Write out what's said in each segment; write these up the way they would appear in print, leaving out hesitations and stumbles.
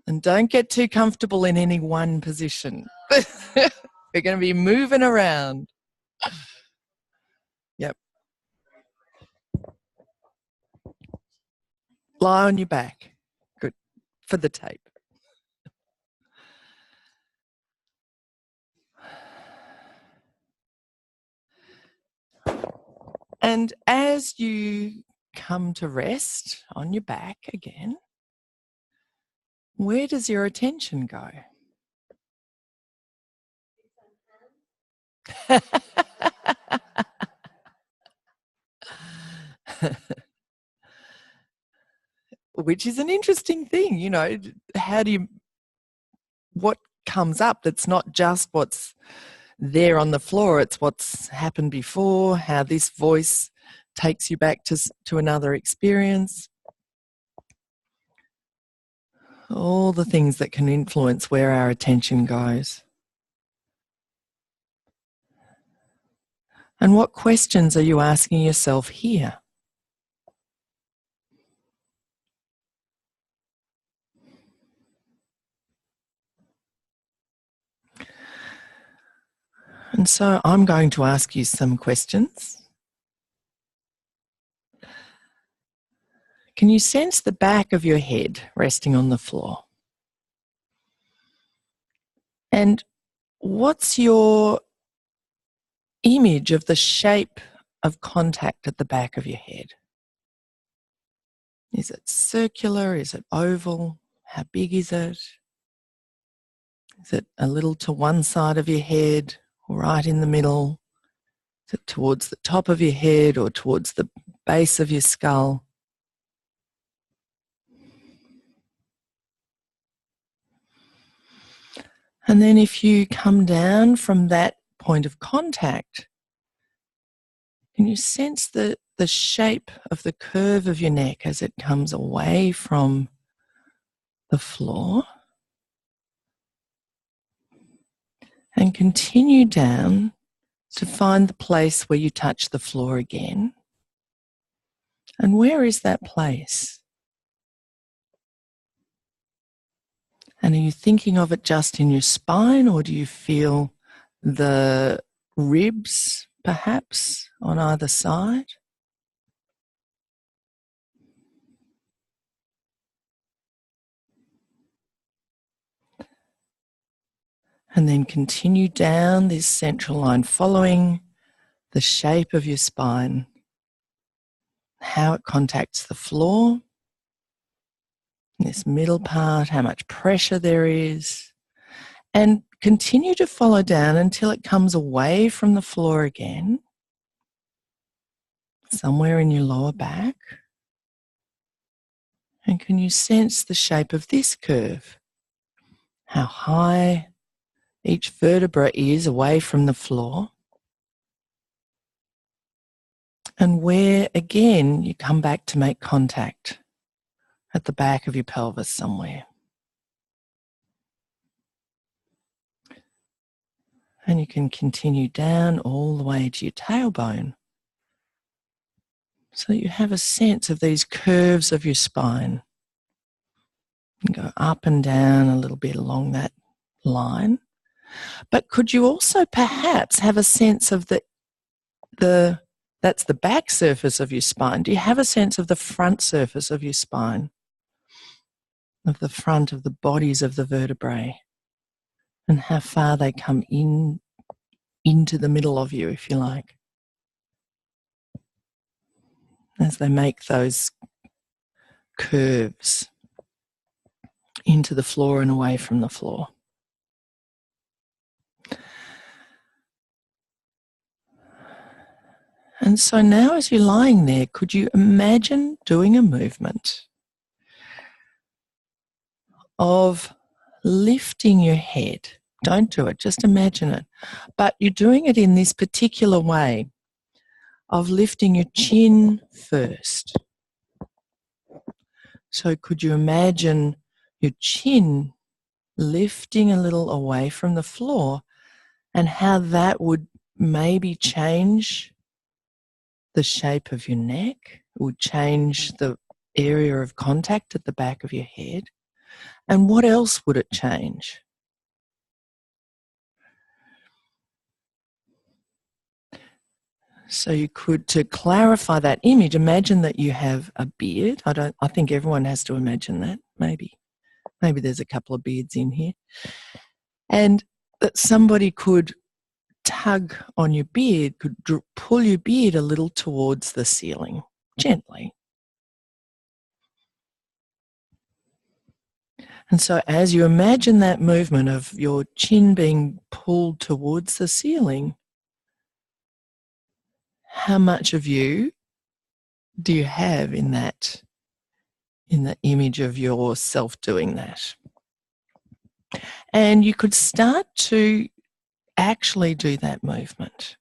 And don't get too comfortable in any one position. We're going to be moving around. Yep. Lie on your back. Good. For the tape. And as you come to rest on your back again, where does your attention go? Which is an interesting thing, you know. What comes up that's not just what's there on the floor, it's what's happened before, how this voice takes you back to another experience. All the things that can influence where our attention goes. And what questions are you asking yourself here? And so I'm going to ask you some questions. Can you sense the back of your head resting on the floor? And what's your image of the shape of contact at the back of your head? Is it circular? Is it oval? How big is it? Is it a little to one side of your head or right in the middle? Is it towards the top of your head or towards the base of your skull? And then if you come down from that point of contact, can you sense the shape of the curve of your neck as it comes away from the floor? And continue down to find the place where you touch the floor again. And where is that place? And are you thinking of it just in your spine, or do you feel the ribs perhaps on either side? And then continue down this central line, following the shape of your spine, how it contacts the floor, this middle part, how much pressure there is, and continue to follow down until it comes away from the floor again, somewhere in your lower back. And can you sense the shape of this curve? How high each vertebra is away from the floor. And where, again, you come back to make contact at the back of your pelvis somewhere. And you can continue down all the way to your tailbone so that you have a sense of these curves of your spine. And go up and down a little bit along that line. But could you also perhaps have a sense of that's the back surface of your spine. Do you have a sense of the front surface of your spine? Of the front of the bodies of the vertebrae? And how far they come into the middle of you, if you like, as they make those curves into the floor and away from the floor. And so now as you're lying there, could you imagine doing a movement of lifting your head? Don't do it, just imagine it. But you're doing it in this particular way of lifting your chin first. So could you imagine your chin lifting a little away from the floor, and how that would maybe change the shape of your neck? It would change the area of contact at the back of your head. And what else would it change? So you could, to clarify that image, imagine that you have a beard. I think everyone has to imagine that, maybe. Maybe there's a couple of beards in here. And that somebody could tug on your beard, could pull your beard a little towards the ceiling, gently. And so as you imagine that movement of your chin being pulled towards the ceiling, how much of you do you have in that, in the image of yourself doing that? And you could start to actually do that movement.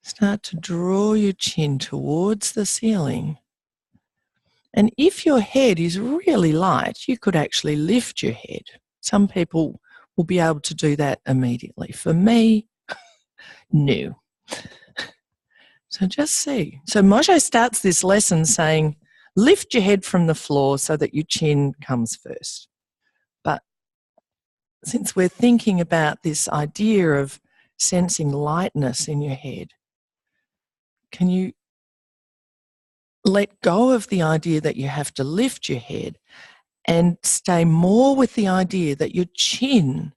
Start to draw your chin towards the ceiling. And if your head is really light, you could actually lift your head. Some people will be able to do that immediately. For me, no. So just see. So Moshe starts this lesson saying, lift your head from the floor so that your chin comes first. But since we're thinking about this idea of sensing lightness in your head, can you let go of the idea that you have to lift your head and stay more with the idea that your chin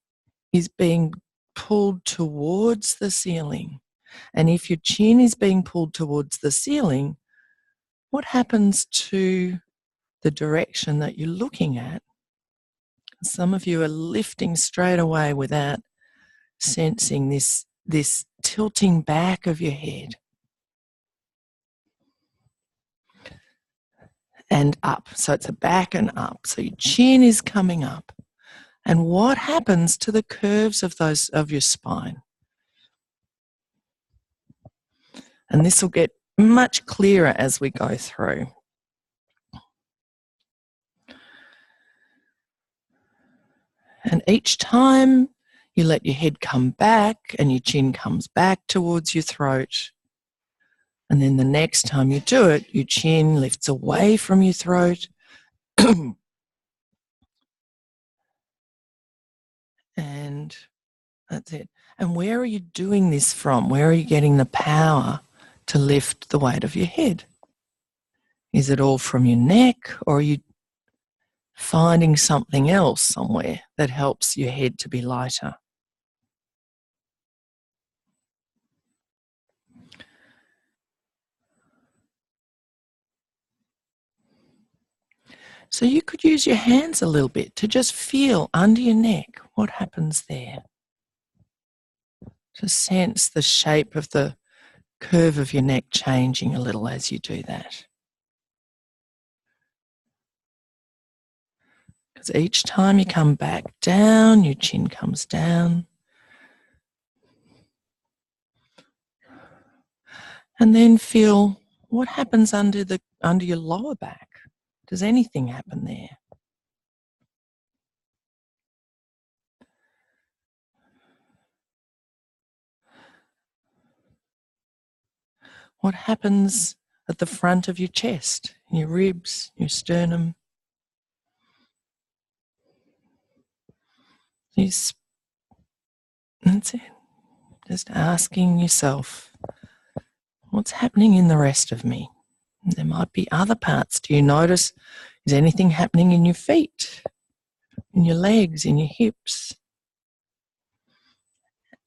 is being pulled towards the ceiling? And if your chin is being pulled towards the ceiling, what happens to the direction that you're looking at? Some of you are lifting straight away without sensing this tilting back of your head. And up. So it's a back and up. So your chin is coming up. And what happens to the curves of your spine? And this will get much clearer as we go through. And each time you let your head come back and your chin comes back towards your throat, and then the next time you do it, your chin lifts away from your throat. And that's it. And where are you doing this from? Where are you getting the power to lift the weight of your head? Is it all from your neck, or are you finding something else somewhere that helps your head to be lighter? So you could use your hands a little bit to just feel under your neck what happens there. To sense the shape of the curve of your neck changing a little as you do that. Because each time you come back down, your chin comes down. And then feel what happens under your lower back. Does anything happen there? What happens at the front of your chest, your ribs, your sternum? That's it. Just asking yourself, what's happening in the rest of me? There might be other parts. Do you notice, is anything happening in your feet, in your legs, in your hips?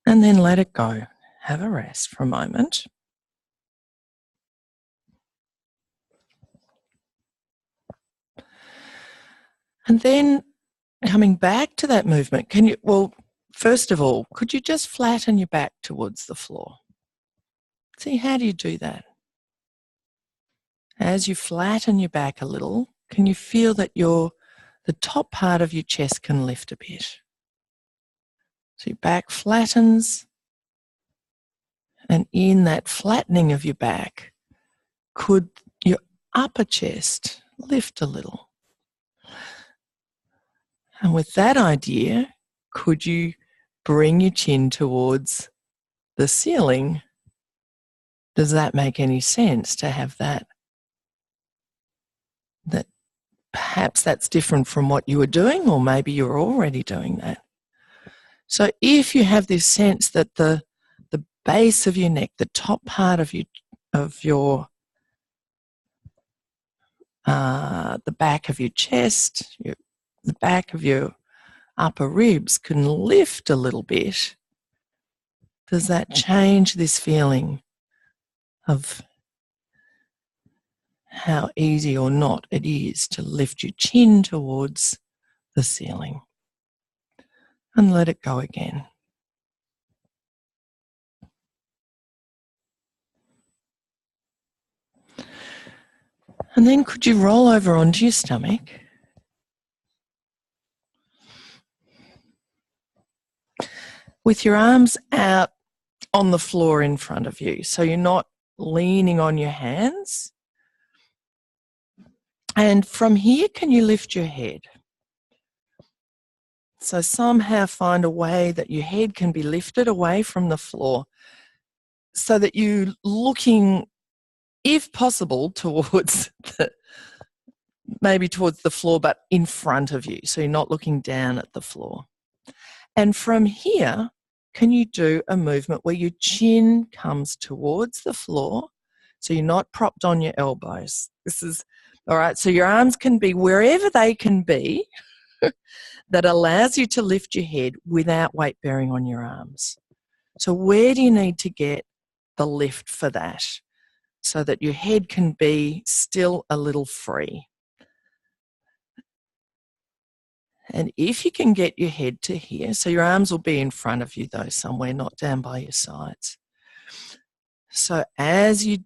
And then let it go. Have a rest for a moment. And then coming back to that movement, first of all, could you just flatten your back towards the floor? See, how do you do that? As you flatten your back a little, can you feel that the top part of your chest can lift a bit? So your back flattens, and in that flattening of your back, could your upper chest lift a little? And with that idea, could you bring your chin towards the ceiling? Does that make any sense to have that that perhaps that's different from what you were doing, or maybe you're already doing that. So if you have this sense that the base of your neck, the top part of your the back of your chest, the back of your upper ribs can lift a little bit, does that change this feeling of how easy or not it is to lift your chin towards the ceiling? And let it go again. And then could you roll over onto your stomach? With your arms out on the floor in front of you, so you're not leaning on your hands. And from here, can you lift your head? So somehow find a way that your head can be lifted away from the floor so that you're looking, if possible, towards maybe towards the floor, but in front of you. So you're not looking down at the floor. And from here, can you do a movement where your chin comes towards the floor, so you're not propped on your elbows? This is, all right, so your arms can be wherever they can be that allows you to lift your head without weight bearing on your arms. So where do you need to get the lift for that so that your head can be still a little free? And if you can get your head to here, so your arms will be in front of you though, somewhere, not down by your sides. So as you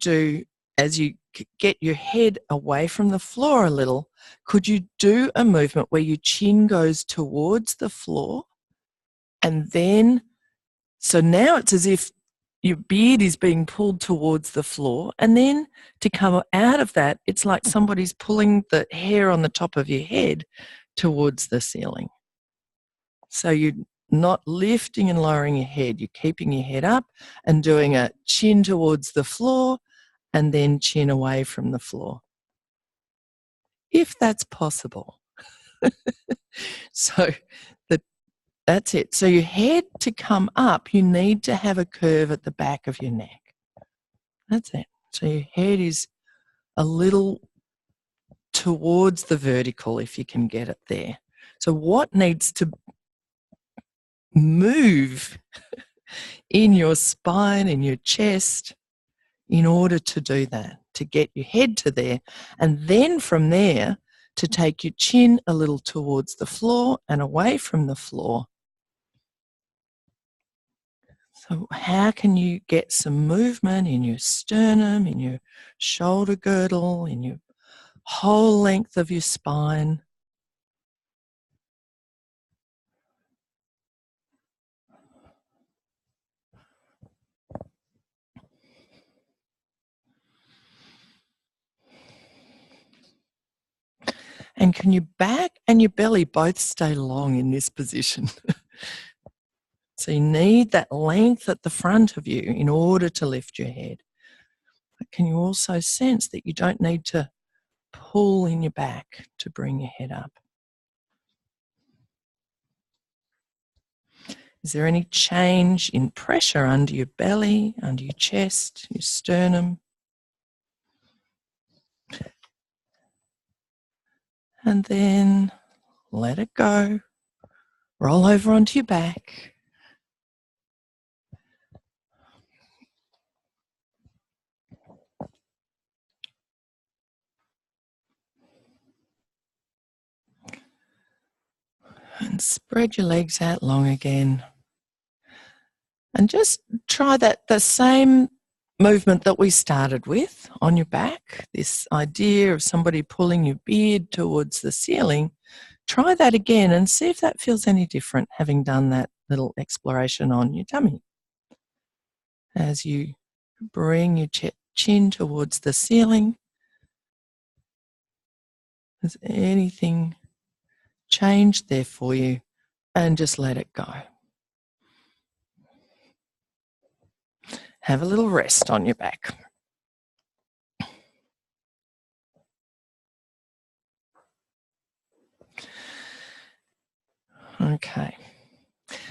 get your head away from the floor a little, could you do a movement where your chin goes towards the floor, and then, so now it's as if your beard is being pulled towards the floor, and then to come out of that, it's like somebody's pulling the hair on the top of your head towards the ceiling. So you're not lifting and lowering your head, you're keeping your head up and doing a chin towards the floor and then chin away from the floor, if that's possible. So that's it. So your head to come up, you need to have a curve at the back of your neck. That's it. So your head is a little towards the vertical if you can get it there. So what needs to move in your spine, in your chest, in order to do that, to get your head to there, and then from there to take your chin a little towards the floor and away from the floor. So how can you get some movement in your sternum, in your shoulder girdle, in your whole length of your spine? And can your back and your belly both stay long in this position? So you need that length at the front of you in order to lift your head. But can you also sense that you don't need to pull in your back to bring your head up? Is there any change in pressure under your belly, under your chest, your sternum? And then let it go. Roll over onto your back. And spread your legs out long again. And just try the same movement that we started with on your back, this idea of somebody pulling your beard towards the ceiling. Try that again and see if that feels any different, having done that little exploration on your tummy. As you bring your chin towards the ceiling, has anything changed there for you? And just let it go. Have a little rest on your back. Okay.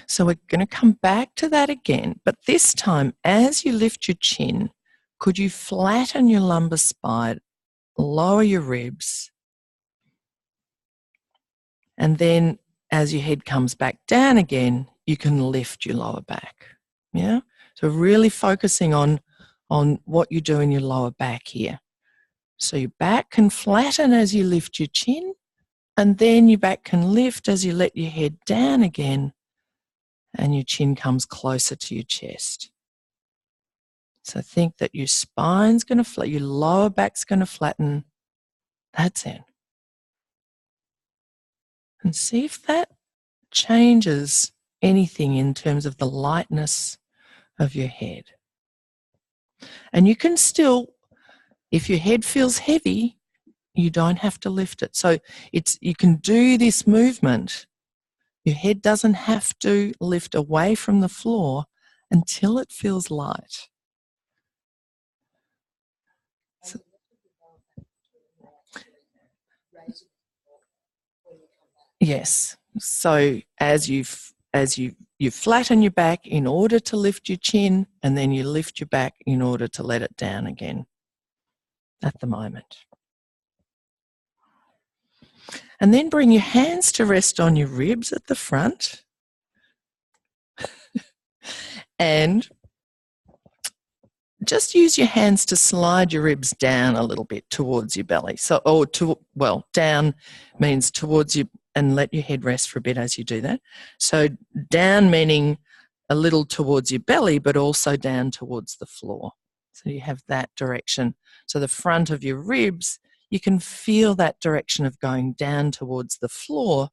So we're going to come back to that again, but this time as you lift your chin, could you flatten your lumbar spine, lower your ribs, and then as your head comes back down again, you can lift your lower back. Yeah? So really focusing on what you do in your lower back here. So your back can flatten as you lift your chin, and then your back can lift as you let your head down again, and your chin comes closer to your chest. So think that your spine's going to flatten, your lower back's going to flatten. That's it. And see if that changes anything in terms of the lightness of your head. And you can still, if your head feels heavy, you don't have to lift it. So you can do this movement. Your head doesn't have to lift away from the floor until it feels light. So, yes. So as you flatten your back in order to lift your chin, and then you lift your back in order to let it down again at the moment. And then bring your hands to rest on your ribs at the front. And just use your hands to slide your ribs down a little bit towards your belly. Down means towards you, and let your head rest for a bit as you do that. So down meaning a little towards your belly, but also down towards the floor. So you have that direction. So the front of your ribs, you can feel that direction of going down towards the floor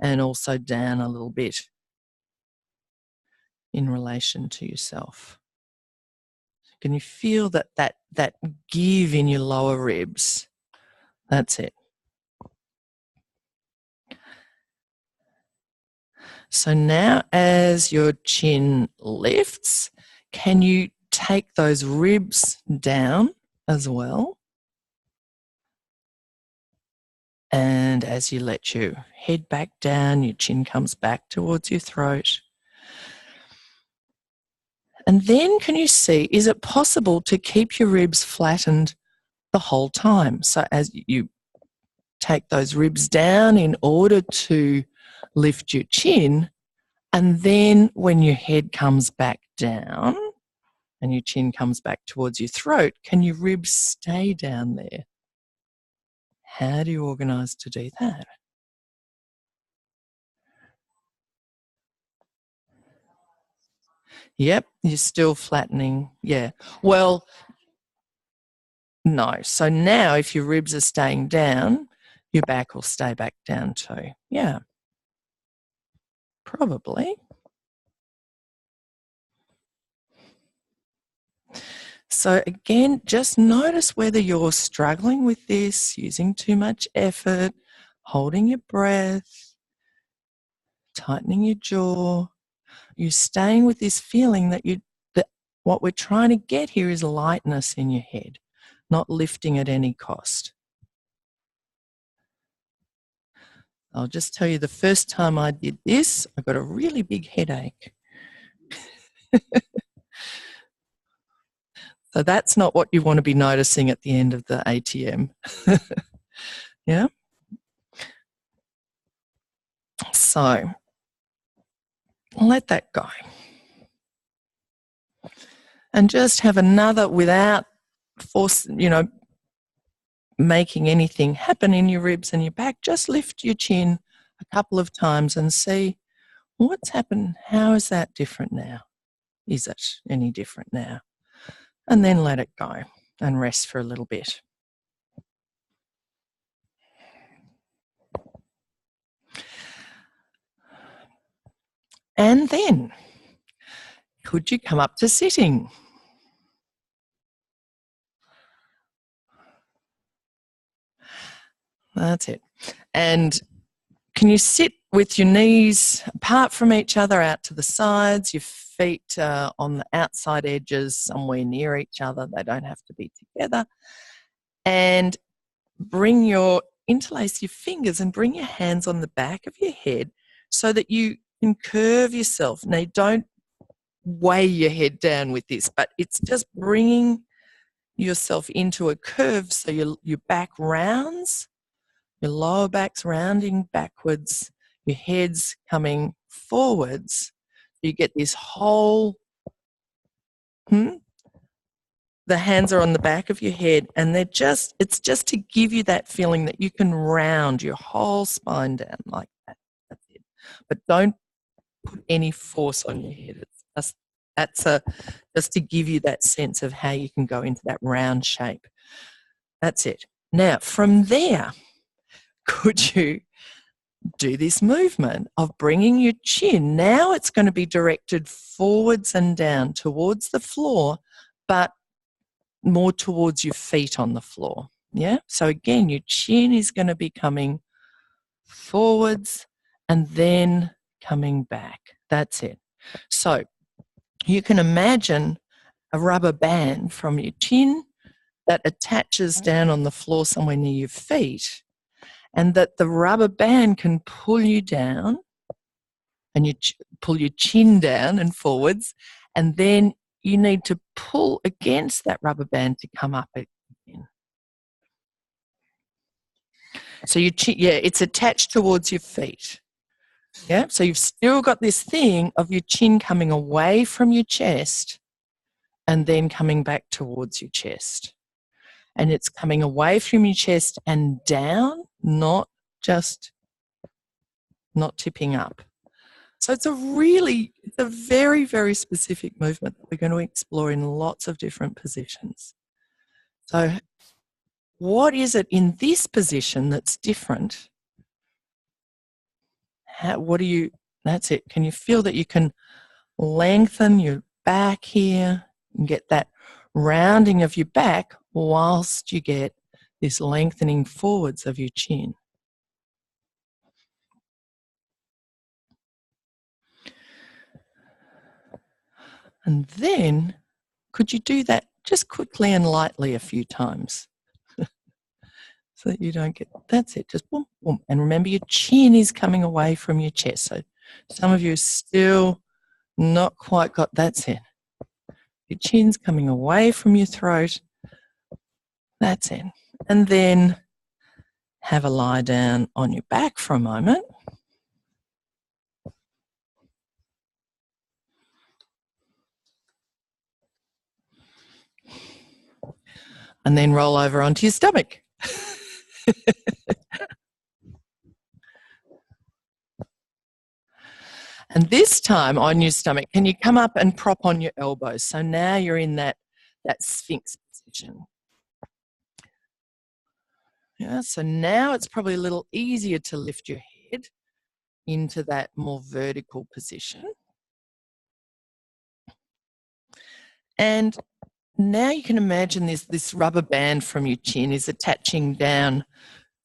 and also down a little bit in relation to yourself. Can you feel that give in your lower ribs? That's it. So now as your chin lifts, can you take those ribs down as well? And as you let your head back down, your chin comes back towards your throat. And then can you see, is it possible to keep your ribs flattened the whole time? So as you take those ribs down in order to lift your chin, and then when your head comes back down and your chin comes back towards your throat, can your ribs stay down there? How do you organise to do that? Yep, you're still flattening. Yeah. Well, no. So now if your ribs are staying down, your back will stay back down too. Yeah. Probably. So again, just notice whether you're struggling with this, using too much effort, holding your breath, tightening your jaw. You're staying with this feeling that what we're trying to get here is lightness in your head, not lifting at any cost. I'll just tell you, the first time I did this, I got a really big headache. So that's not what you want to be noticing at the end of the ATM. Yeah? So let that go. And just have another, without force, making anything happen in your ribs and your back, just lift your chin a couple of times and see what's happened. How is that different now? Is it any different now? And then let it go and rest for a little bit. And then, could you come up to sitting? That's it. And can you sit with your knees apart from each other, out to the sides, your feet on the outside edges, somewhere near each other. They don't have to be together. And interlace your fingers and bring your hands on the back of your head so that you can curve yourself. Now, don't weigh your head down with this, but it's just bringing yourself into a curve so your back rounds, your lower back's rounding backwards, your head's coming forwards. You get this whole, the hands are on the back of your head, and it's just to give you that feeling that you can round your whole spine down like that. That's it. But don't put any force on your head. It's just to give you that sense of how you can go into that round shape. That's it. Now, from there, could you do this movement of bringing your chin? Now it's going to be directed forwards and down towards the floor, but more towards your feet on the floor. Yeah? So again, your chin is going to be coming forwards and then coming back. That's it. So you can imagine a rubber band from your chin that attaches down on the floor somewhere near your feet, and that the rubber band can pull you down and you pull your chin down and forwards, and then you need to pull against that rubber band to come up again. So your chin, yeah, it's attached towards your feet. Yeah, so you've still got this thing of your chin coming away from your chest and then coming back towards your chest. And it's coming away from your chest and down, not tipping up. So it's a very, very specific movement that we're going to explore in lots of different positions. So what is it in this position that's different? That's it. Can you feel that you can lengthen your back here and get that rounding of your back whilst you get this lengthening forwards of your chin? And then, could you do that just quickly and lightly a few times? So that you don't get, that's it, just boom, boom. And remember, your chin is coming away from your chest. So some of you are still not quite got, that's it. Your chin's coming away from your throat. That's it. And then have a lie down on your back for a moment. And then roll over onto your stomach. And this time on your stomach, can you come up and prop on your elbows? So now you're in that Sphinx position. Yeah, so now it's probably a little easier to lift your head into that more vertical position. And now you can imagine this rubber band from your chin is attaching down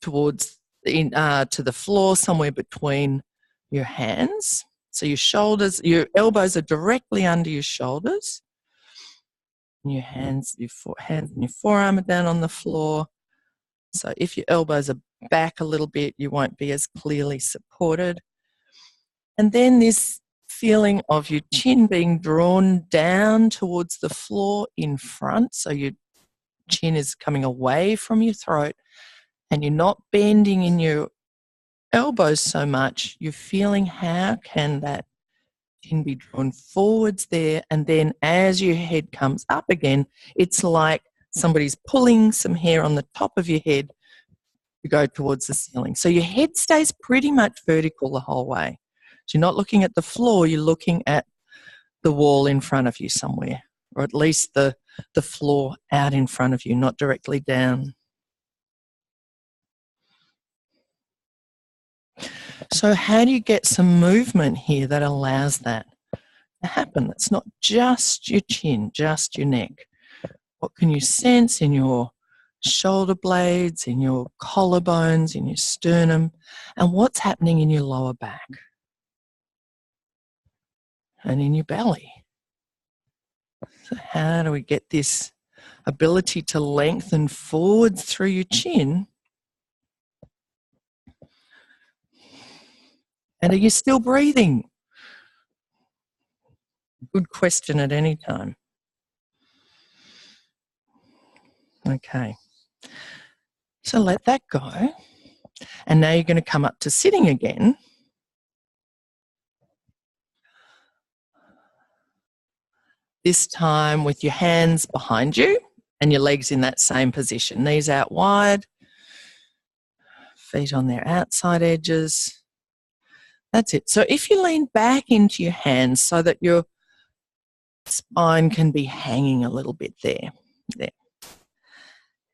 towards to the floor, somewhere between your hands. So your elbows are directly under your shoulders. And your hands and your forearm are down on the floor. So if your elbows are back a little bit, you won't be as clearly supported. And then this feeling of your chin being drawn down towards the floor in front. So your chin is coming away from your throat and you're not bending in your elbows so much. You're feeling how can that chin be drawn forwards there, and then as your head comes up again, it's like somebody's pulling some hair on the top of your head to go towards the ceiling. So your head stays pretty much vertical the whole way. So you're not looking at the floor, you're looking at the wall in front of you somewhere, or at least the floor out in front of you, not directly down. So how do you get some movement here that allows that to happen? It's not just your chin, just your neck. What can you sense in your shoulder blades, in your collarbones, in your sternum, and what's happening in your lower back and in your belly? So how do we get this ability to lengthen forwards through your chin And are you still breathing? Good question at any time. Okay. So let that go. And now you're going to come up to sitting again. This time with your hands behind you and your legs in that same position. Knees out wide, feet on their outside edges. That's it. So if you lean back into your hands so that your spine can be hanging a little bit there.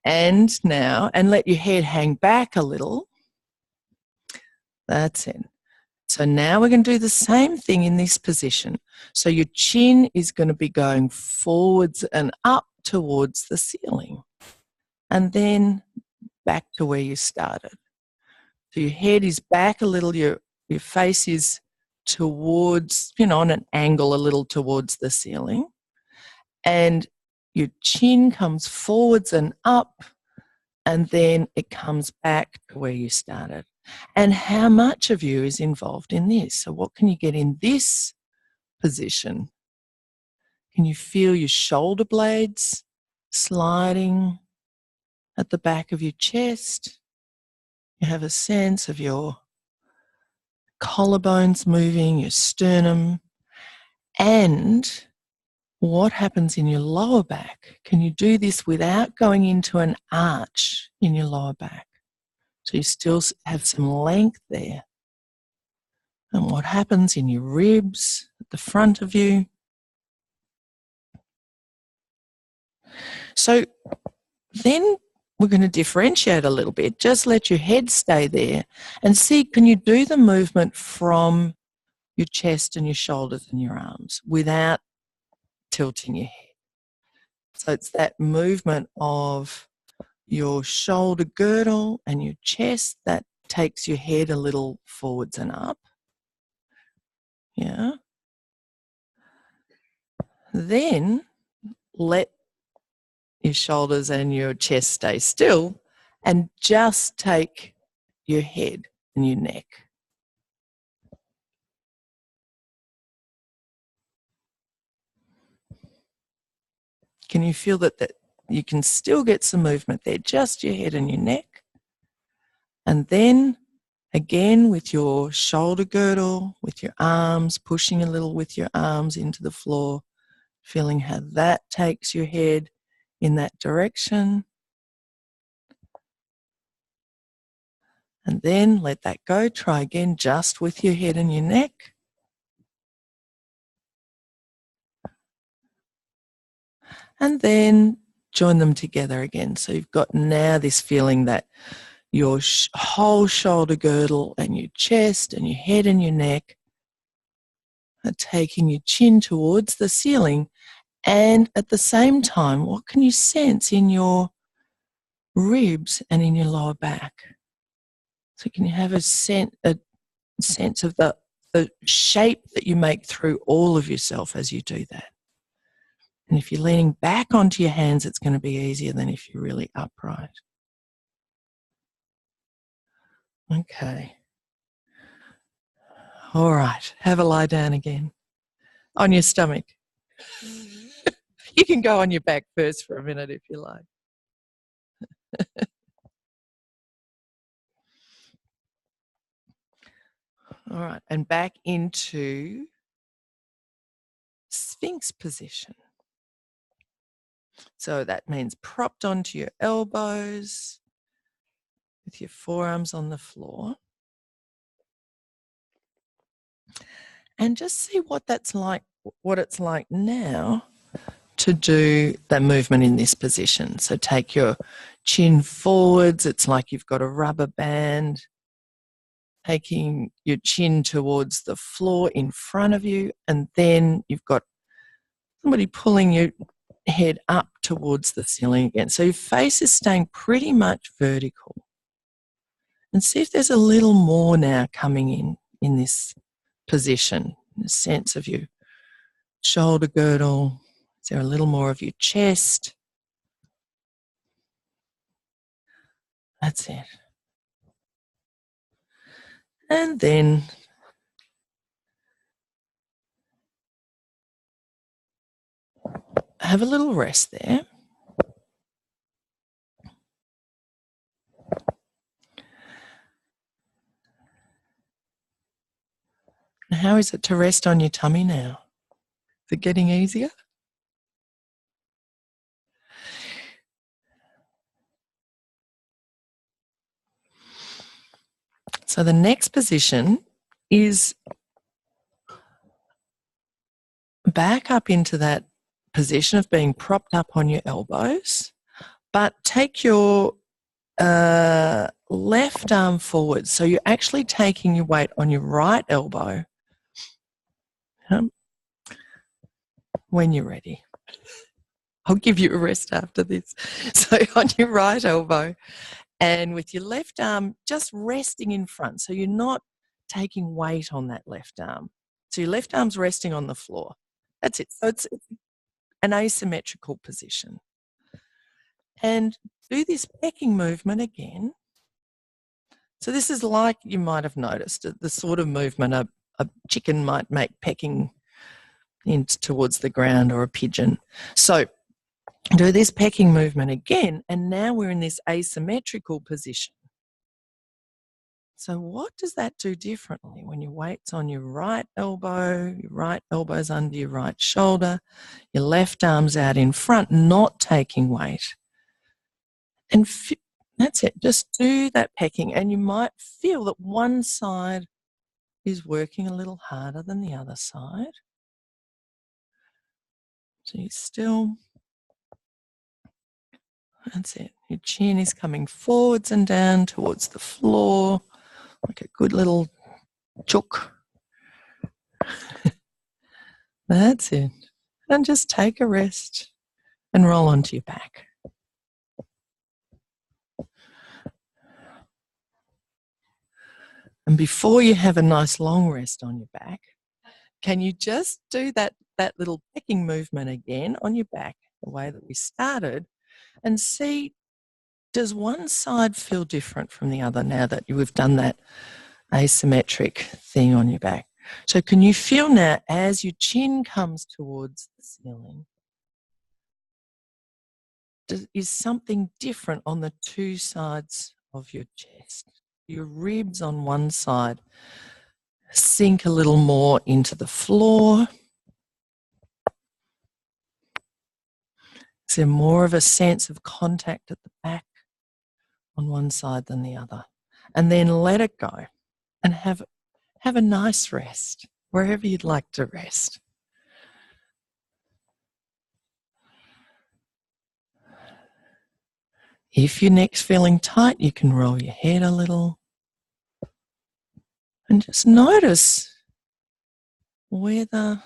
And now, and let your head hang back a little. That's it. So now we're going to do the same thing in this position. So your chin is going to be going forwards and up towards the ceiling. And then back to where you started. So your head is back a little, your face is towards, on an angle a little towards the ceiling. And your chin comes forwards and up, and then it comes back to where you started. And how much of you is involved in this? So what can you get in this position? Can you feel your shoulder blades sliding at the back of your chest? You have a sense of your collarbones moving, your sternum, and what happens in your lower back? Can you do this without going into an arch in your lower back? So you still have some length there. And what happens in your ribs at the front of you? So then we're going to differentiate a little bit. Just let your head stay there and see, can you do the movement from your chest and your shoulders and your arms without tilting your head? So it's that movement of your shoulder girdle and your chest that takes your head a little forwards and up. Yeah. Then let your shoulders and your chest stay still and just take your head and your neck. Can you feel that you can still get some movement there, just your head and your neck? And then again with your shoulder girdle, with your arms, pushing a little with your arms into the floor, feeling how that takes your head in that direction. And then let that go. Try again just with your head and your neck. And then join them together again. So you've got now this feeling that your whole shoulder girdle and your chest and your head and your neck are taking your chin towards the ceiling. And at the same time, what can you sense in your ribs and in your lower back? So can you have a sense of the shape that you make through all of yourself as you do that? And if you're leaning back onto your hands, it's going to be easier than if you're really upright. Okay. All right. Have a lie down again. On your stomach. You can go on your back first for a minute if you like. All right. And back into Sphinx position. So that means propped onto your elbows with your forearms on the floor. And just see what that's like, what it's like now to do the movement in this position. So take your chin forwards. It's like you've got a rubber band. Taking your chin towards the floor in front of you, and then you've got somebody pulling your head up towards the ceiling again. So your face is staying pretty much vertical. And see if there's a little more now coming in this position, the sense of your shoulder girdle. Is there a little more of your chest? That's it. And then have a little rest there. How is it to rest on your tummy now? Is it getting easier? So the next position is back up into that position of being propped up on your elbows, but take your left arm forward. So you're actually taking your weight on your right elbow when you're ready. I'll give you a rest after this. So on your right elbow, and with your left arm just resting in front. So you're not taking weight on that left arm. So your left arm's resting on the floor. That's it. So it's an asymmetrical position. And do this pecking movement again. So this is like you might have noticed, the sort of movement a chicken might make pecking in towards the ground, or a pigeon. So do this pecking movement again, and now we're in this asymmetrical position. So what does that do differently when your weight's on your right elbow's under your right shoulder, your left arm's out in front, not taking weight? And that's it. Just do that pecking, and you might feel that one side is working a little harder than the other side. So you still, that's it. Your chin is coming forwards and down towards the floor, like a good little chook. That's it. And just take a rest and roll onto your back. And before you have a nice long rest on your back, can you just do that little pecking movement again on your back, the way that we started, and see, does one side feel different from the other now that we've done that asymmetric thing on your back? So can you feel now as your chin comes towards the ceiling, is something different on the two sides of your chest? Your ribs on one side sink a little more into the floor. Is there more of a sense of contact at the back on one side than the other? And then let it go and have a nice rest wherever you'd like to rest. If your neck's feeling tight, you can roll your head a little and just notice whether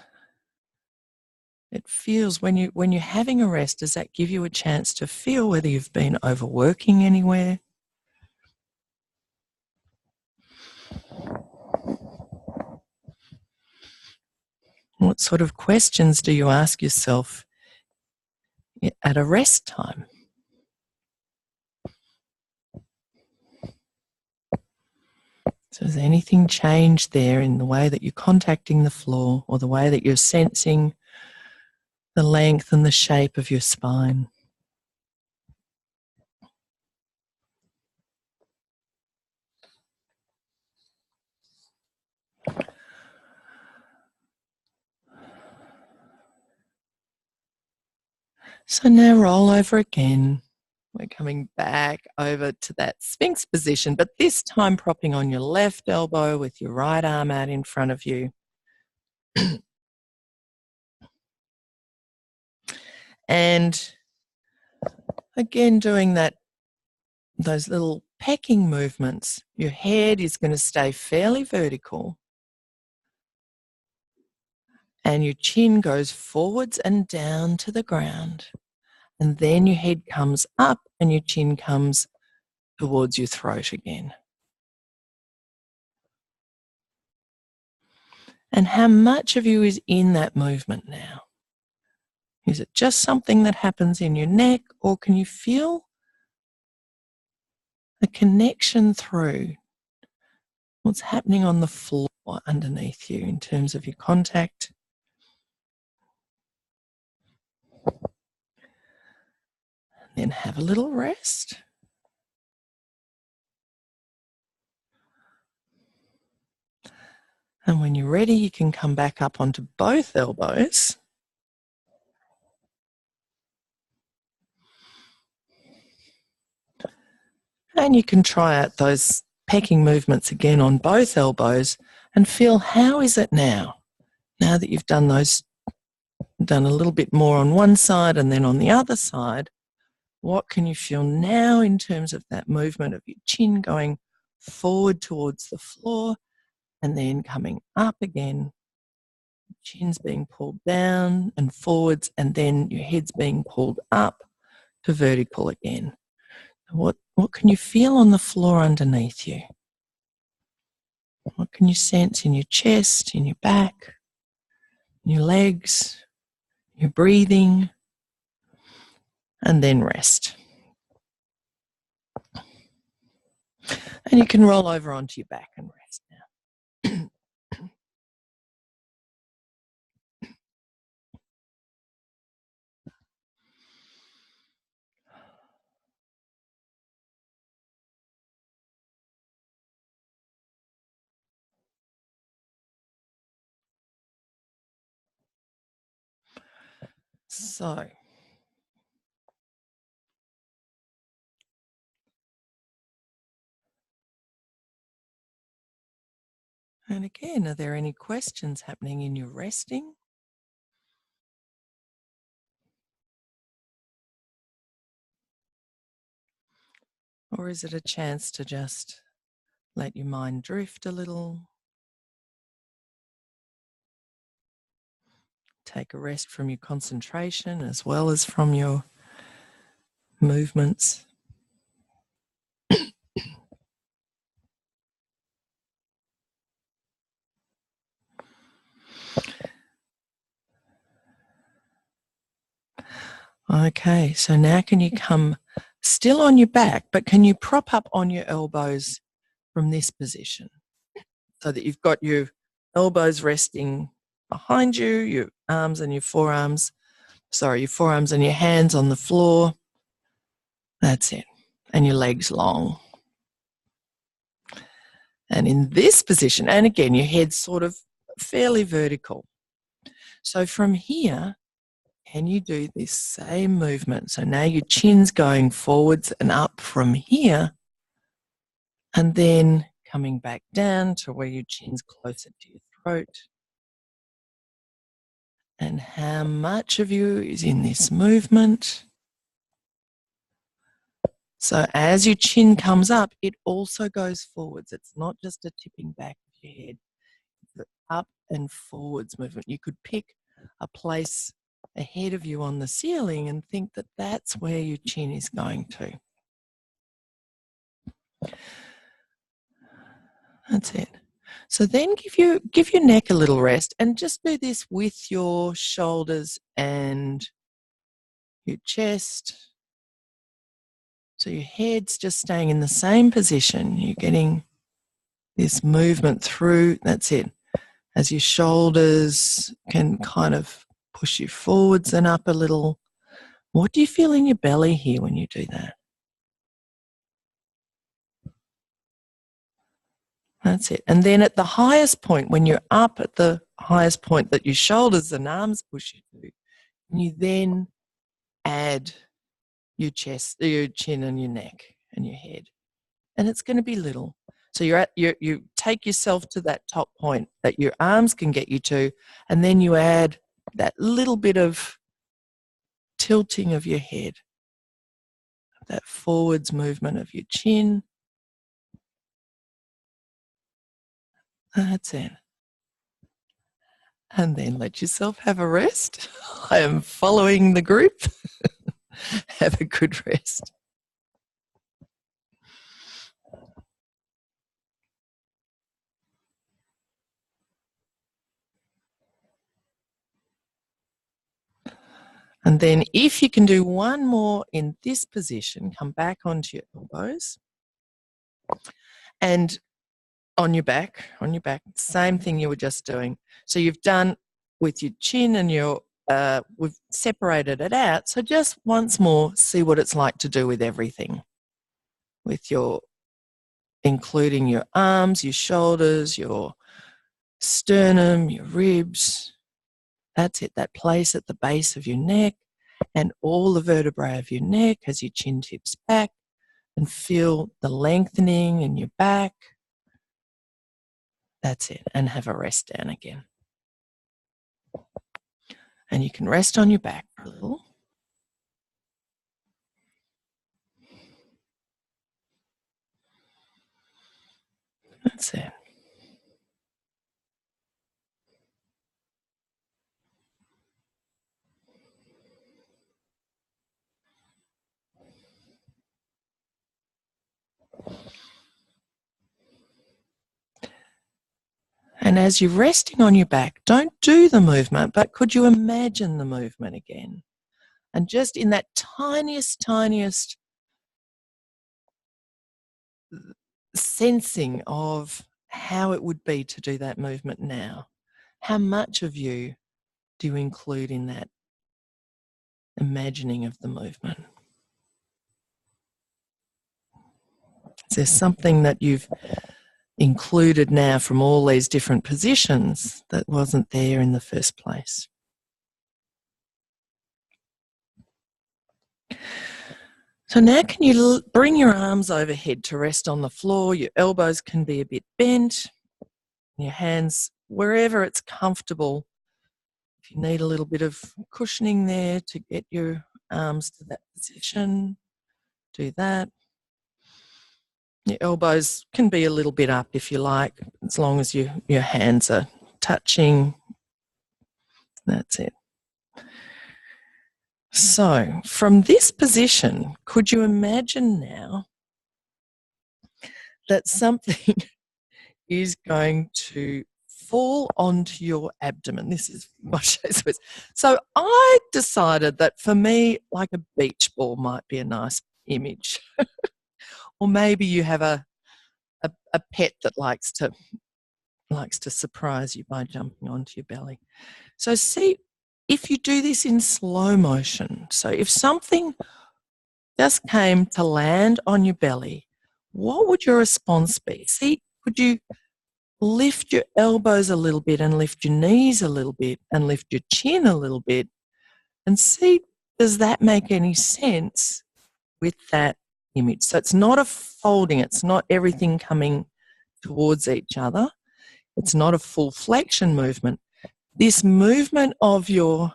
it feels, when you're having a rest, does that give you a chance to feel whether you've been overworking anywhere? What sort of questions do you ask yourself at a rest time? So has anything changed there in the way that you're contacting the floor, or the way that you're sensing the length and the shape of your spine? So now roll over again. We're coming back over to that Sphinx position, but this time propping on your left elbow with your right arm out in front of you. And again, doing those little pecking movements. Your head is going to stay fairly vertical, and your chin goes forwards and down to the ground. And then your head comes up and your chin comes towards your throat again. And how much of you is in that movement now? Is it just something that happens in your neck, or can you feel the connection through what's happening on the floor underneath you in terms of your contact? Then have a little rest. And when you're ready, you can come back up onto both elbows. And you can try out those pecking movements again on both elbows and feel, how is it now? Now that you've done those, done a little bit more on one side and then on the other side, what can you feel now in terms of that movement of your chin going forward towards the floor and then coming up again, chin's being pulled down and forwards, and then your head's being pulled up to vertical again. What can you feel on the floor underneath you? What can you sense in your chest, in your back, in your legs, your breathing? And then rest. And you can roll over onto your back and rest now. So, and again, are there any questions happening in your resting? Or is it a chance to just let your mind drift a little? Take a rest from your concentration as well as from your movements. Okay, so now can you come still on your back, but can you prop up on your elbows from this position so that you've got your elbows resting behind you, your arms and your forearms, your forearms and your hands on the floor. That's it. And your legs long. And in this position, and again, your head's sort of fairly vertical. So from here, can you do this same movement? So now your chin's going forwards and up from here, and then coming back down to where your chin's closer to your throat. And how much of you is in this movement? So as your chin comes up, it also goes forwards. It's not just a tipping back of your head. It's the up and forwards movement. You could pick a place ahead of you on the ceiling and think that that's where your chin is going to. That's it. So then give your neck a little rest and just do this with your shoulders and your chest. So your head's just staying in the same position. You're getting this movement through. That's it. As your shoulders can kind of push you forwards and up a little. What do you feel in your belly here when you do that? That's it. And then at the highest point, when you're up at the highest point that your shoulders and arms push you to, you then add your chest, your chin and your neck and your head. And it's going to be little. So you take yourself to that top point that your arms can get you to, and then you add that little bit of tilting of your head, that forwards movement of your chin. That's it. And then let yourself have a rest. I am following the group. Have a good rest. And then if you can do one more in this position, come back onto your elbows and on your back, same thing you were just doing. So you've done with your chin and your we've separated it out. So just once more, see what it's like to do with everything. With your, including your arms, your shoulders, your sternum, your ribs. That's it, that place at the base of your neck and all the vertebrae of your neck as your chin tips back, and feel the lengthening in your back. That's it, and have a rest down again. And you can rest on your back for a little. That's it. And as you're resting on your back, don't do the movement, but could you imagine the movement again? And just in that tiniest sensing of how it would be to do that movement now. How much of you do you include in that imagining of the movement? Is there something that you've included now from all these different positions that wasn't there in the first place? So now can you bring your arms overhead to rest on the floor? Your elbows can be a bit bent. Your hands wherever it's comfortable. If you need a little bit of cushioning there to get your arms to that position, do that. Your elbows can be a little bit up if you like, as long as your hands are touching. That's it. So from this position, could you imagine now that something is going to fall onto your abdomen? This is my show's words. So I decided that for me, like a beach ball might be a nice image. Or maybe you have a pet that likes to surprise you by jumping onto your belly. So see, if you do this in slow motion, so if something just came to land on your belly, what would your response be? See, could you lift your elbows a little bit and lift your knees a little bit and lift your chin a little bit and see, does that make any sense with that image? So it's not a folding, it's not everything coming towards each other. It's not a full flexion movement. This movement of your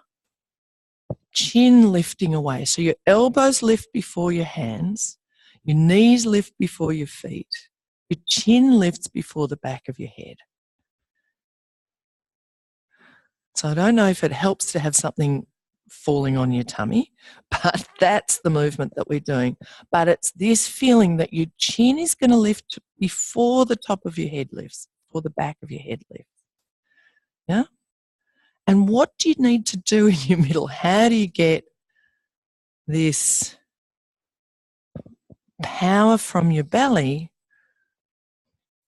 chin lifting away. So your elbows lift before your hands, your knees lift before your feet, your chin lifts before the back of your head. So I don't know if it helps to have something falling on your tummy, but that's the movement that we're doing. But it's this feeling that your chin is going to lift before the top of your head lifts, before the back of your head lifts. Yeah? And what do you need to do in your middle? How do you get this power from your belly?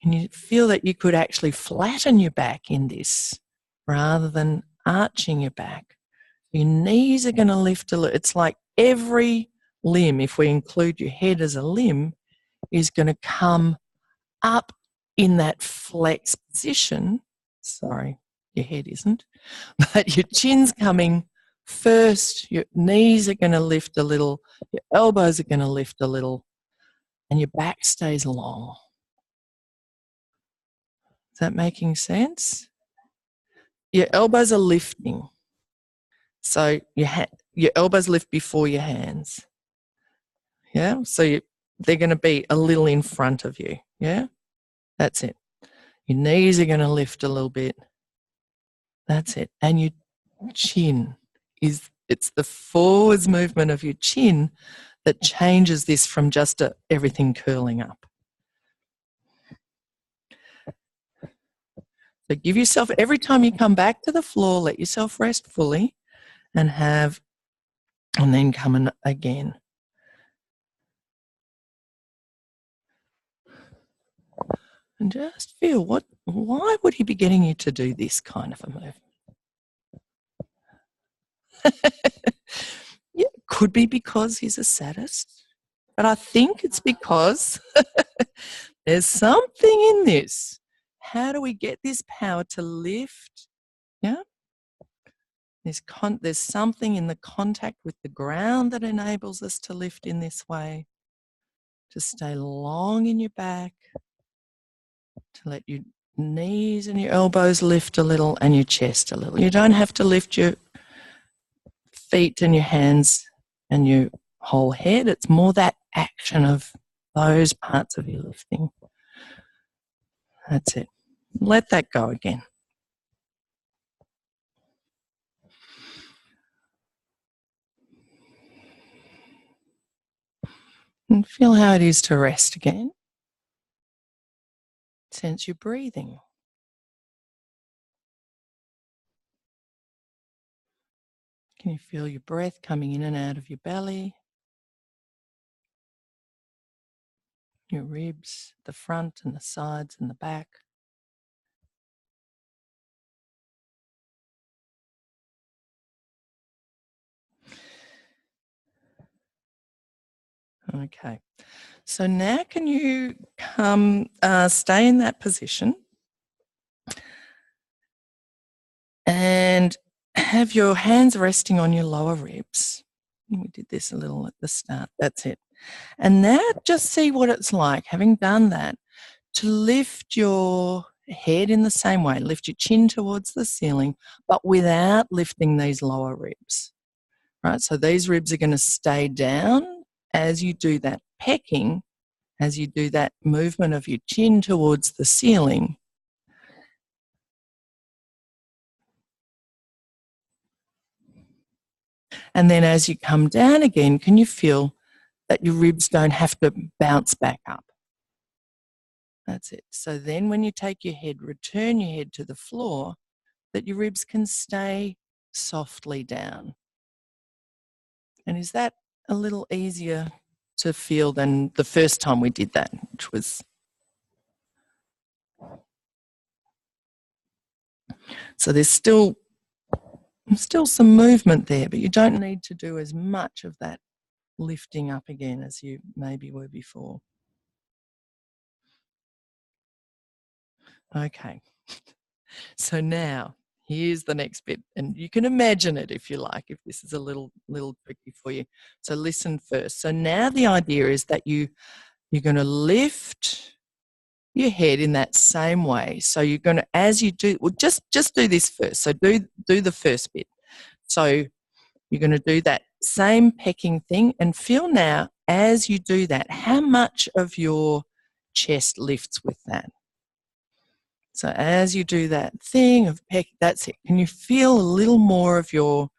And you feel that you could actually flatten your back in this rather than arching your back. Your knees are going to lift a little. It's like every limb, if we include your head as a limb, is going to come up in that flex position. Sorry, your head isn't. But your chin's coming first, your knees are going to lift a little, your elbows are going to lift a little, and your back stays long. Is that making sense? Your elbows are lifting. So your elbows lift before your hands. Yeah? So they're going to be a little in front of you. Yeah? That's it. Your knees are going to lift a little bit. That's it. And your chin it's the forwards movement of your chin that changes this from just everything curling up. So give yourself, every time you come back to the floor, let yourself rest fully and then come in again. And just feel why would he be getting you to do this kind of a movement? Yeah, could be because he's a sadist, but I think it's because there's something in this. How do we get this power to lift? Yeah. There's something in the contact with the ground that enables us to lift in this way, to stay long in your back, to let your knees and your elbows lift a little and your chest a little. You don't have to lift your feet and your hands and your whole head. It's more that action of those parts of you lifting. That's it. Let that go again. And feel how it is to rest again. Sense your breathing. Can you feel your breath coming in and out of your belly, your ribs, the front and the sides and the back? Okay. So now can you stay in that position and have your hands resting on your lower ribs. We did this a little at the start. That's it. And now just see what it's like, having done that, to lift your head in the same way. Lift your chin towards the ceiling, but without lifting these lower ribs. Right? So these ribs are going to stay down as you do that pecking, as you do that movement of your chin towards the ceiling. And then as you come down again, can you feel that your ribs don't have to bounce back up? That's it. So then when you take your head, return your head to the floor, that your ribs can stay softly down. And is that a little easier to feel than the first time we did that, which was... So there's still some movement there, but you don't need to do as much of that lifting up again as you maybe were before. Okay. So now, here's the next bit, and you can imagine it if you like, if this is a little tricky for you. So listen first. So now the idea is that you're going to lift your head in that same way. So you're going to, as you do, well, just do this first. So do the first bit. So you're going to do that same pecking thing, and feel now as you do that, how much of your chest lifts with that. So as you do that thing of peck, that's it. Can you feel a little more of your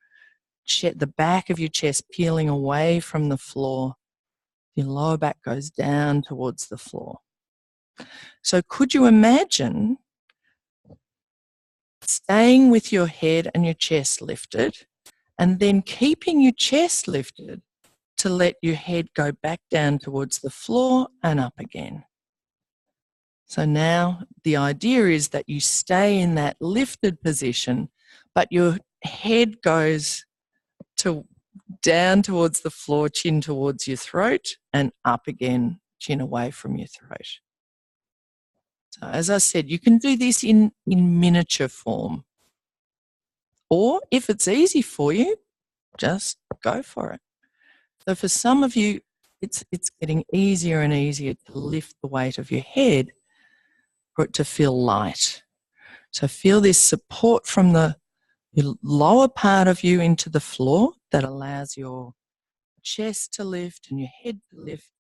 chest, the back of your chest peeling away from the floor? Your lower back goes down towards the floor. So could you imagine staying with your head and your chest lifted, and then keeping your chest lifted to let your head go back down towards the floor and up again? So now the idea is that you stay in that lifted position, but your head goes down towards the floor, chin towards your throat, and up again, chin away from your throat. So as I said, you can do this in miniature form. Or if it's easy for you, just go for it. So for some of you, it's getting easier and easier to lift the weight of your head for it to feel light. So feel this support from your lower part of you into the floor that allows your chest to lift and your head to lift,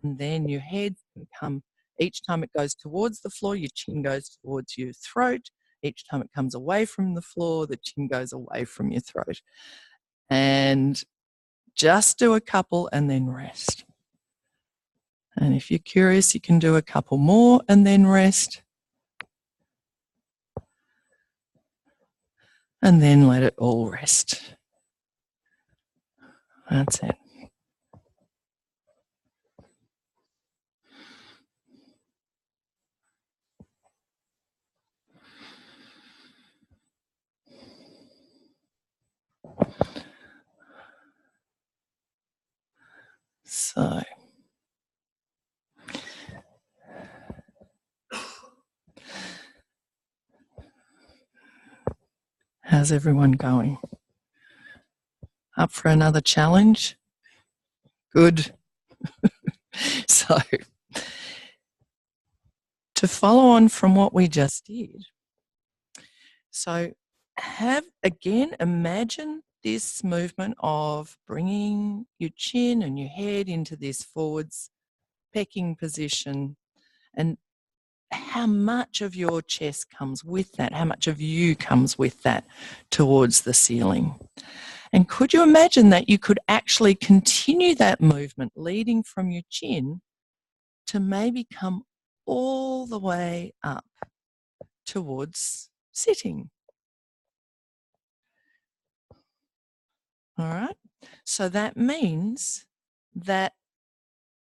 and then your head can come, each time it goes towards the floor, your chin goes towards your throat. Each time it comes away from the floor, the chin goes away from your throat. And just do a couple and then rest. And if you're curious, you can do a couple more and then rest. And then let it all rest. That's it. How's everyone going? Up for another challenge? Good. So, to follow on from what we just did, so imagine this movement of bringing your chin and your head into this forwards pecking position, and how much of your chest comes with that, how much of you comes with that towards the ceiling. And could you imagine that you could actually continue that movement leading from your chin to maybe come all the way up towards sitting? All right. So that means that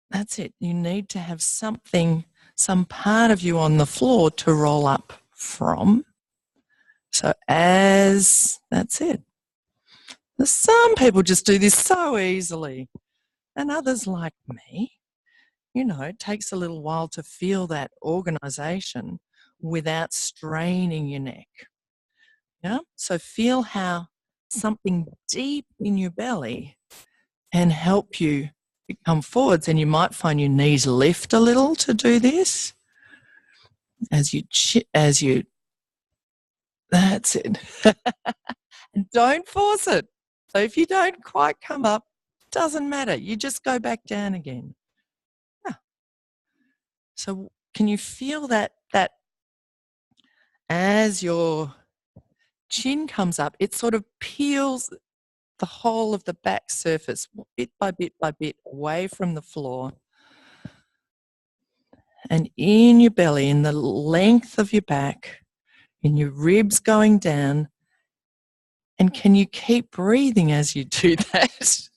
that's it. You need to have something, some part of you on the floor to roll up from. So that's it. Some people just do this so easily, and others like me, it takes a little while to feel that organisation without straining your neck. Yeah. So feel how something deep in your belly can help you come forwards, and you might find your knees lift a little to do this as you. That's it. And don't force it. So if you don't quite come up, doesn't matter. You just go back down again. Yeah. So can you feel that as your chin comes up, it sort of peels the whole of the back surface bit by bit by bit away from the floor, and in your belly, in the length of your back, in your ribs going down. And can you keep breathing as you do that?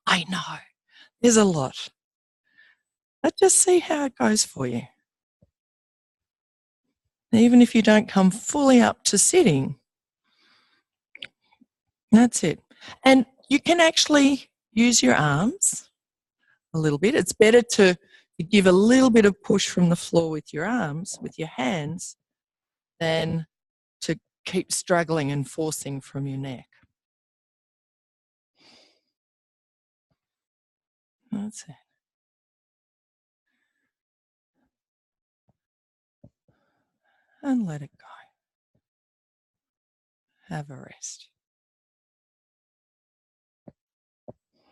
I know, there's a lot. But just see how it goes for you. Even if you don't come fully up to sitting, that's it. And you can actually use your arms a little bit. It's better to give a little bit of push from the floor with your arms, with your hands, than to keep struggling and forcing from your neck. That's it. And let it go. Have a rest.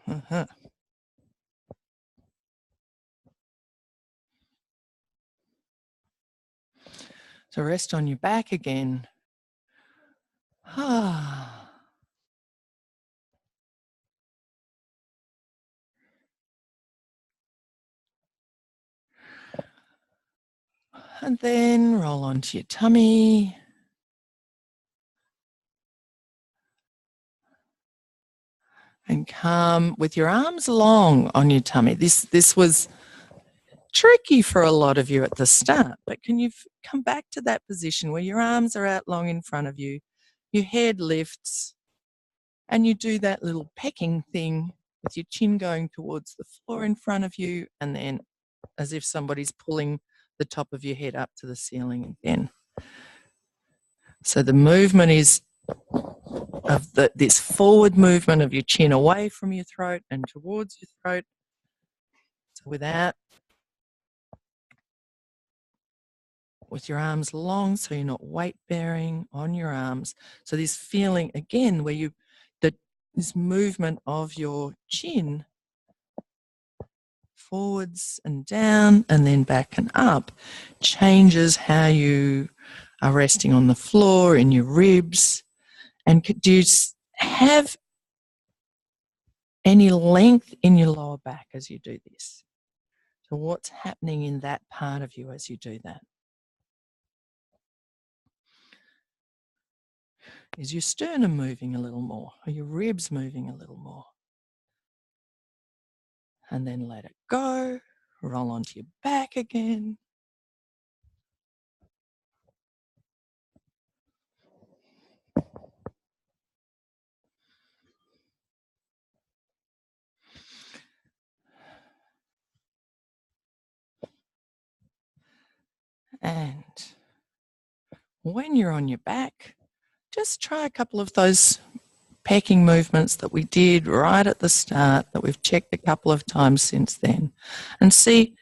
Uh-huh. So rest on your back again. And then roll onto your tummy. And come with your arms long on your tummy. This was tricky for a lot of you at the start, but can you come back to that position where your arms are out long in front of you, your head lifts, and you do that little pecking thing with your chin going towards the floor in front of you, and then as if somebody's pulling the top of your head up to the ceiling again. So the movement is of this forward movement of your chin away from your throat and towards your throat. So with your arms long, so you're not weight bearing on your arms. So this feeling again where this movement of your chin forwards and down and then back and up changes how you are resting on the floor, in your ribs. And do you have any length in your lower back as you do this? So what's happening in that part of you as you do that? Is your sternum moving a little more? Are your ribs moving a little more? And then let it go. Roll onto your back again. And when you're on your back, just try a couple of those pecking movements that we did right at the start, that we've checked a couple of times since then, and see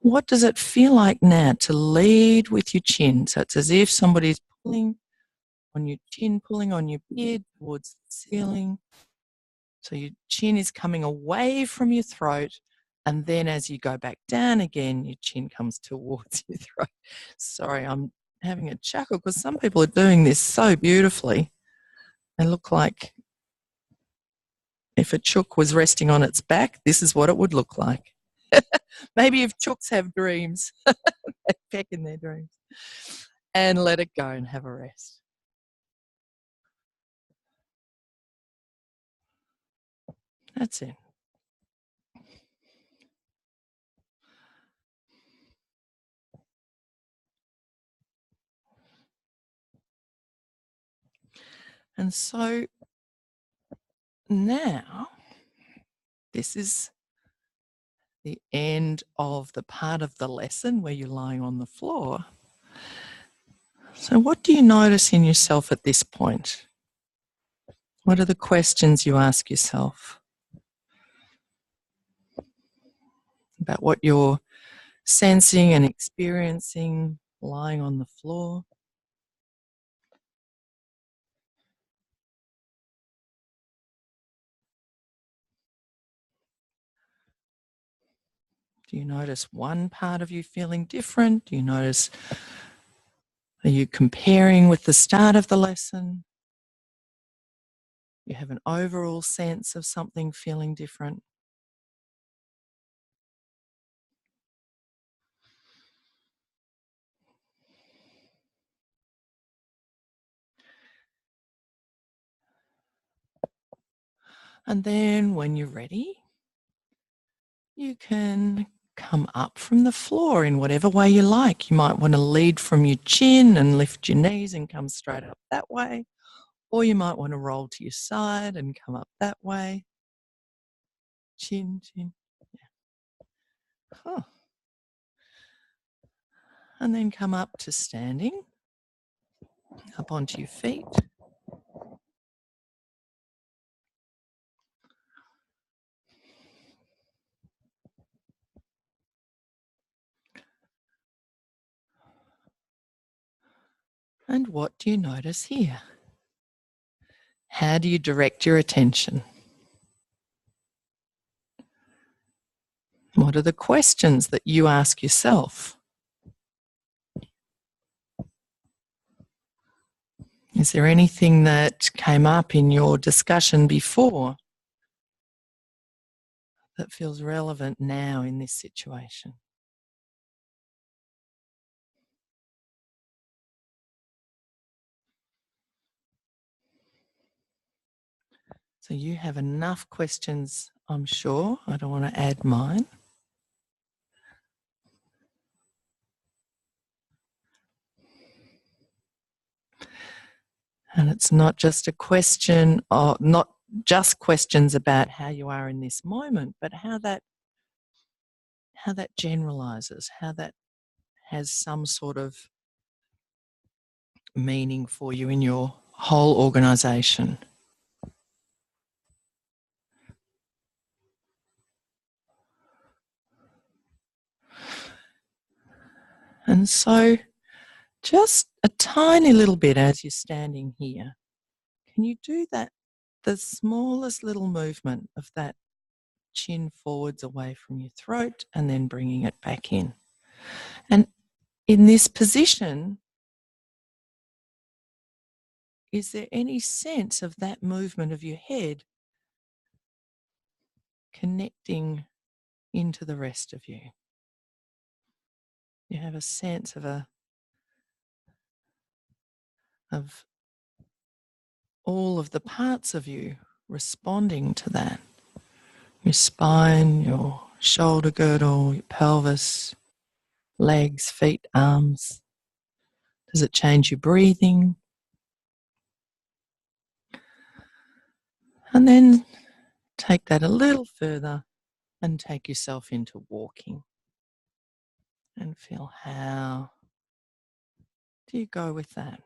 what does it feel like now to lead with your chin. So it's as if somebody's pulling on your chin, pulling on your beard towards the ceiling. So your chin is coming away from your throat, and then as you go back down again, your chin comes towards your throat. Sorry, I'm having a chuckle because some people are doing this so beautifully. They look like if a chook was resting on its back, this is what it would look like. Maybe if chooks have dreams, they peck in their dreams. And let it go and have a rest. That's it. And so now this is the end of the part of the lesson where you're lying on the floor. So what do you notice in yourself at this point? What are the questions you ask yourself about what you're sensing and experiencing lying on the floor? Do you notice one part of you feeling different? Do you notice, are you comparing with the start of the lesson? You have an overall sense of something feeling different. And then when you're ready, you can come up from the floor in whatever way you like. You might want to lead from your chin and lift your knees and come straight up that way. Or you might want to roll to your side and come up that way. Chin, chin. Yeah. Huh. And then come up to standing, up onto your feet. And what do you notice here? How do you direct your attention? What are the questions that you ask yourself? Is there anything that came up in your discussion before that feels relevant now in this situation? So you have enough questions, I'm sure. I don't want to add mine. And it's not just a question, or not just questions about how you are in this moment, but how that generalizes, how that has some sort of meaning for you in your whole organisation. And so just a tiny little bit as you're standing here, can you do that, the smallest little movement of that chin forwards away from your throat and then bringing it back in? And in this position, is there any sense of that movement of your head connecting into the rest of you? You have a sense of all of the parts of you responding to that. Your spine, your shoulder girdle, your pelvis, legs, feet, arms. Does it change your breathing? And then take that a little further and take yourself into walking. And feel, how do you go with that?